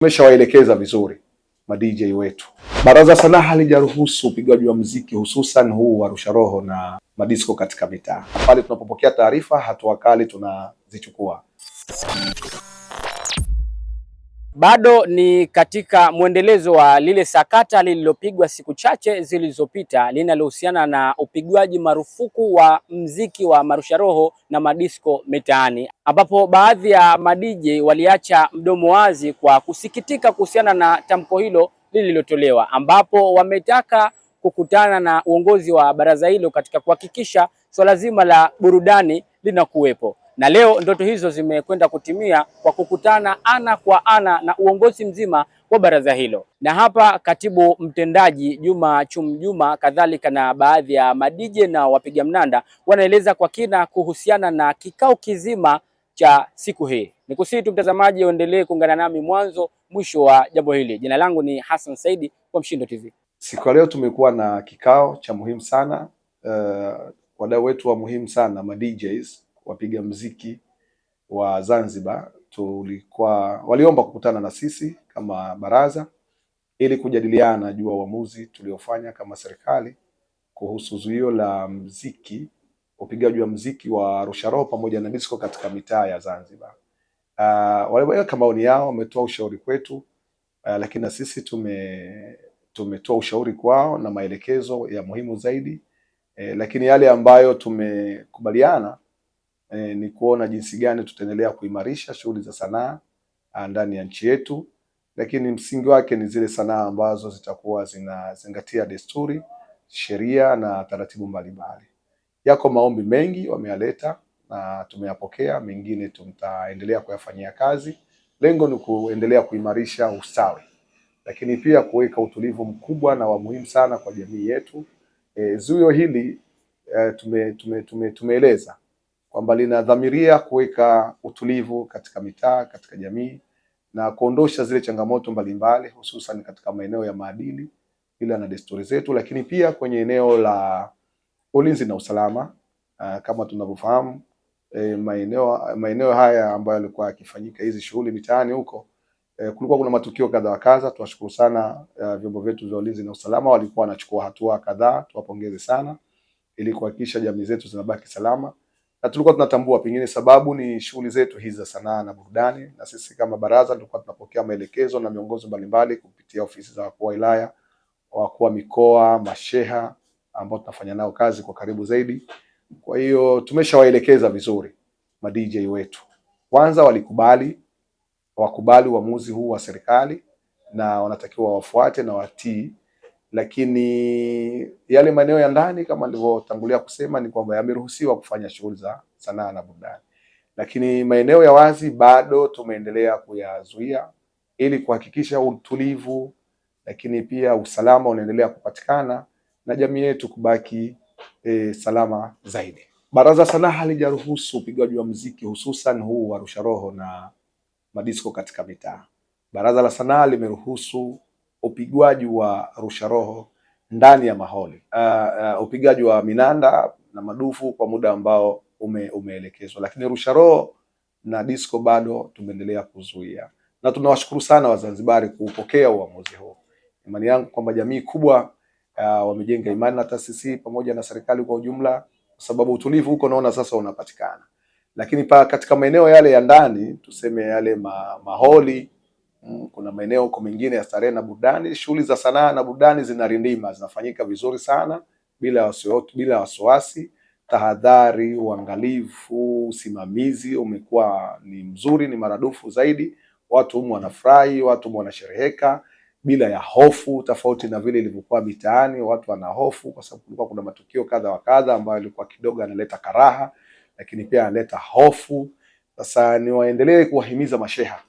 Tumeshawaelekeza vizuri ma DJ wetu. Baraza Sanaa halijaruhusu upigaji wa muziki hususan huu wa rusha roho na madisko katika mitaa. Pale tunapopokea taarifa, hatua kali tunazichukua. Bado ni katika mwendelezo wa lile sakata lililopigwa siku chache zilizopita linalohusiana na upigwaji marufuku wa mziki wa marusha roho na madisko mitaani, ambapo baadhi ya madj waliacha mdomo wazi kwa kusikitika kuhusiana na tamko hilo lililotolewa, ambapo wametaka kukutana na uongozi wa baraza hilo katika kuhakikisha swala zima la burudani linakuwepo. Na leo ndoto hizo zimekwenda kutimia kwa kukutana ana kwa ana na uongozi mzima wa baraza hilo. Na hapa katibu mtendaji Juma Chumjuma kadhalika na baadhi ya madije na wapiga mnanda wanaeleza kwa kina kuhusiana na kikao kizima cha siku hii. Nikusihi tu mtazamaji uendelee kuungana nami mwanzo mwisho wa jambo hili. Jina langu ni Hassan Saidi kwa Mshindo TV. Siku ya leo tumekuwa na kikao cha muhimu sana, wadau wetu wa muhimu sana ma DJs wapiga mziki wa Zanzibar waliomba kukutana na sisi kama baraza ili kujadiliana juu ya uamuzi tuliofanya kama serikali kuhusu zuio la mziki, upigaji wa mziki wa rusha roho pamoja na disco katika mitaa ya Zanzibar. Waliweka maoni yao, wametoa ushauri kwetu, lakini na sisi tumetoa ushauri kwao na maelekezo ya muhimu zaidi, lakini yale ambayo tumekubaliana ni kuona jinsi gani tutaendelea kuimarisha shughuli za sanaa ndani ya nchi yetu, lakini msingi wake ni zile sanaa ambazo zitakuwa zinazingatia desturi, sheria na taratibu mbalimbali. Yako maombi mengi wameyaleta na tumeyapokea, mengine tutaendelea kuyafanyia kazi. Lengo ni kuendelea kuimarisha ustawi, lakini pia kuweka utulivu mkubwa na wa muhimu sana kwa jamii yetu. Zuio hili tumeeleza kwamba linadhamiria kuweka utulivu katika mitaa, katika jamii na kuondosha zile changamoto mbalimbali hususan katika maeneo ya maadili ila na desturi zetu, lakini pia kwenye eneo la ulinzi na usalama. Kama tunavyofahamu, maeneo haya ambayo yalikuwa yakifanyika hizi shughuli mitaani huko, kulikuwa kuna matukio kadha wa kadha. Tuwashukuru sana vyombo vyetu vya ulinzi na usalama, walikuwa wanachukua hatua kadhaa, tuwapongeze sana ili kuhakikisha jamii zetu zinabaki salama. Na tulikuwa tunatambua pengine sababu ni shughuli zetu hizi za sanaa na burudani, na sisi kama baraza tulikuwa tunapokea maelekezo na miongozo mbalimbali kupitia ofisi za wakuu wa wilaya, wakuu wa mikoa, masheha ambao tunafanya nao kazi kwa karibu zaidi. Kwa hiyo tumeshawaelekeza vizuri ma DJ wetu. Kwanza wakubali uamuzi huu wa serikali na wanatakiwa wafuate na watii, lakini yale maeneo ya ndani kama nilivyotangulia kusema ni kwamba yameruhusiwa kufanya shughuli za sanaa na burudani, lakini maeneo ya wazi bado tumeendelea kuyazuia ili kuhakikisha utulivu, lakini pia usalama unaendelea kupatikana na jamii yetu kubaki salama zaidi. Baraza Sanaa halijaruhusu upigaji wa muziki hususan huu wa rusha roho na madisko katika mitaa. Baraza la Sanaa limeruhusu upigwaji wa rusha roho ndani ya maholi, upigaji wa minanda na madufu kwa muda ambao umeelekezwa, lakini rusha roho na disco bado tumeendelea kuzuia, na tunawashukuru sana Wazanzibari kupokea uamuzi huu. Imani yangu kwamba jamii kubwa wamejenga imani na taasisi pamoja na serikali kwa ujumla, kwa sababu utulivu huko naona sasa unapatikana. Lakini katika maeneo yale ya ndani, tuseme yale maholi, kuna maeneo huko mengine ya starehe na burudani, shughuli za sanaa na burudani zinarindima, zinafanyika vizuri sana bila wasiwasi. Tahadhari, uangalifu, usimamizi umekuwa ni mzuri, ni maradufu zaidi. Watu humu wanafurahi, watu humu wanashereheka bila ya hofu, tofauti na vile ilivyokuwa mitaani. Watu wana hofu kwa sababu kulikuwa kuna matukio kadha wa kadha ambayo ilikuwa kidogo yanaleta karaha, lakini pia yanaleta hofu. Sasa ni waendelee kuwahimiza masheha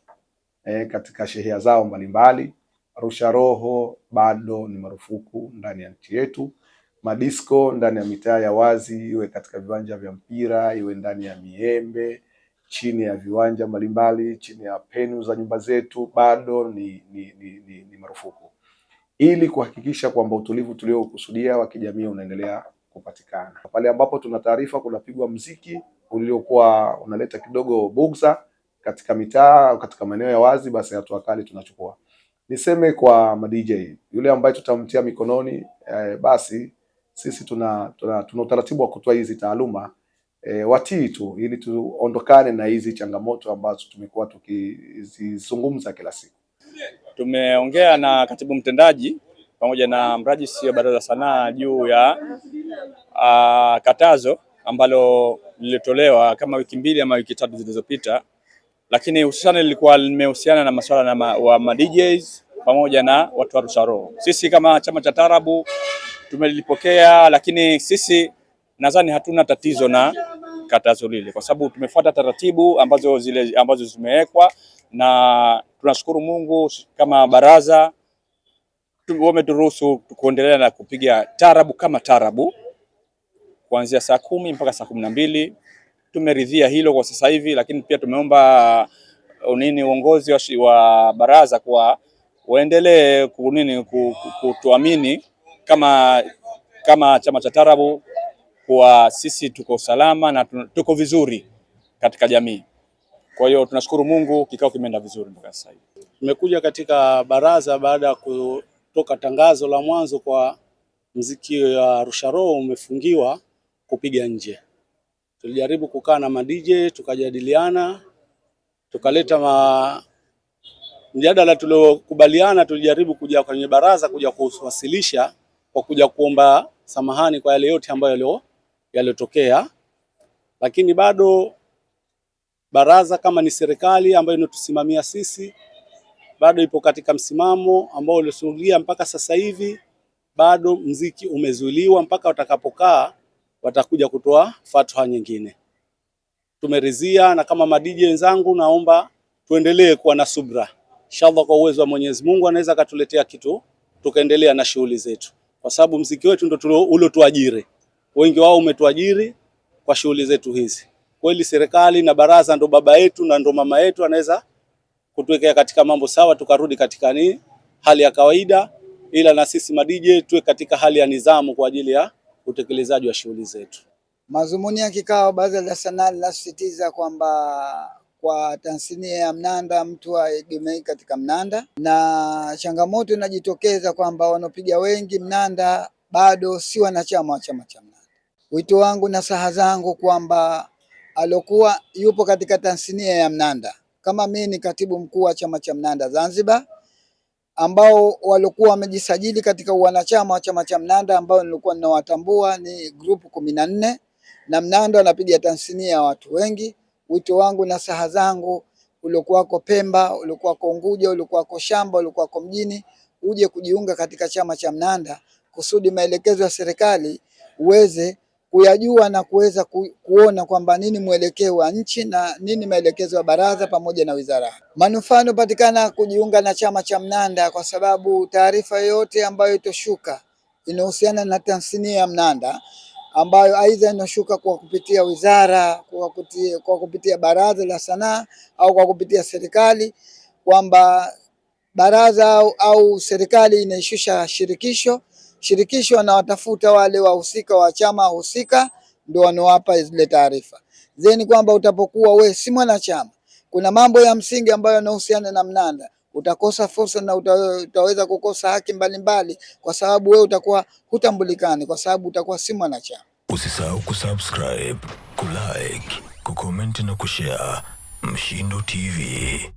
katika shehia zao mbalimbali. Rusha roho bado ni marufuku ndani ya nchi yetu. Madisko ndani ya mitaa ya wazi, iwe katika viwanja vya mpira, iwe ndani ya miembe, chini ya viwanja mbalimbali, chini ya penu za nyumba zetu, bado ni marufuku, ili kuhakikisha kwamba utulivu tuliokusudia wa kijamii unaendelea kupatikana. Pale ambapo tuna taarifa kunapigwa mziki uliokuwa unaleta kidogo bugza, katika mitaa, katika maeneo ya wazi, basi hatua kali tunachukua. Niseme kwa ma DJ, yule ambaye tutamtia mikononi, basi sisi tuna utaratibu wa kutoa hizi taaluma, watii tu, ili tuondokane na hizi changamoto ambazo tumekuwa tukizizungumza kila siku. Tumeongea na katibu mtendaji pamoja na mrajisi wa Baraza la Sanaa juu ya katazo ambalo lilitolewa kama wiki 2 ama wiki 3 zilizopita, lakini hususan lilikuwa limehusiana na masuala wa ma DJs pamoja na watu wa Arusha Roho. Sisi kama chama cha Taarabu tumelipokea, lakini sisi nadhani hatuna tatizo na katazo lile, kwa sababu tumefuata taratibu ambazo zimewekwa, na tunashukuru Mungu kama baraza wameturuhusu kuendelea na kupiga taarabu kama taarabu kuanzia saa 10 mpaka saa 12. Tumeridhia hilo kwa sasa hivi, lakini pia tumeomba uongozi wa baraza kwa waendelee kutuamini kama chama cha Taarabu, kwa sisi tuko salama na tuko vizuri katika jamii. Kwa hiyo tunashukuru Mungu, kikao kimeenda vizuri mpaka sasa hivi. Tumekuja katika baraza baada ya kutoka tangazo la mwanzo kwa muziki wa Arusha Roho umefungiwa kupiga nje. Tulijaribu kukaa na ma DJ tukajadiliana, tukaleta mjadala tuliokubaliana. Tulijaribu kuja kwenye baraza kuja kuwasilisha kwa kuja kuomba samahani kwa yale yote ambayo yaliyotokea, lakini bado baraza kama ni serikali ambayo inatusimamia sisi bado ipo katika msimamo ambao ulisuhulia mpaka sasa hivi. Bado mziki umezuiliwa mpaka watakapokaa watakuja kutoa fatwa nyingine. Tumeridhia, na kama madiji wenzangu naomba tuendelee kuwa na subra. Inshallah kwa uwezo wa Mwenyezi Mungu anaweza katuletea kitu tukaendelea na shughuli zetu, kwa sababu mziki wetu ndio uliotuajiri. Wengi wao umetuajiri kwa shughuli zetu hizi. Kweli serikali na baraza ndo baba yetu na ndo mama yetu, anaweza kutuwekea katika mambo sawa tukarudi katika hali ya kawaida, ila na sisi madije tuwe katika hali ya nidhamu kwa ajili ya utekelezaji wa shughuli zetu. Mazumuni ya kikao Baraza la Sanaa linasisitiza kwamba kwa tasnia ya mnanda mtu aegemei katika mnanda, na changamoto inajitokeza kwamba wanapiga wengi mnanda bado si wanachama wa chama cha mnanda. Wito wangu na saha zangu kwamba alokuwa yupo katika tasnia ya mnanda, kama mimi ni katibu mkuu wa chama cha mnanda Zanzibar, ambao walikuwa wamejisajili katika wanachama wa chama cha mnanda ambao nilikuwa ninawatambua ni grupu 14, na mnanda wanapiga tasnia ya watu wengi. Wito wangu na saha zangu, uliokuwako Pemba, uliokuwako Unguja, uliokuwako Shamba, uliokuwako mjini, uje kujiunga katika chama cha mnanda kusudi maelekezo ya serikali uweze kuyajua na kuweza kuona kwamba nini mwelekeo wa nchi na nini maelekezo ya baraza pamoja na wizara. Manufaa yanapatikana kujiunga na chama cha mnanda, kwa sababu taarifa yote ambayo itoshuka inahusiana na tasnia ya mnanda, ambayo aidha inashuka kwa kupitia wizara, kwa kupitia Baraza la Sanaa au kwa kupitia serikali, kwamba baraza au serikali inaishusha shirikisho wanawatafuta wale wahusika wa chama husika, ndio wanawapa zile taarifa. Zeni kwamba utapokuwa we si mwanachama, kuna mambo ya msingi ambayo yanahusiana na mnanda, utakosa fursa na utaweza kukosa haki mbalimbali, kwa sababu we utakuwa hutambulikani, kwa sababu utakuwa si mwanachama. Usisahau kusubscribe, kulike, kucomment na kushare. Mshindo TV.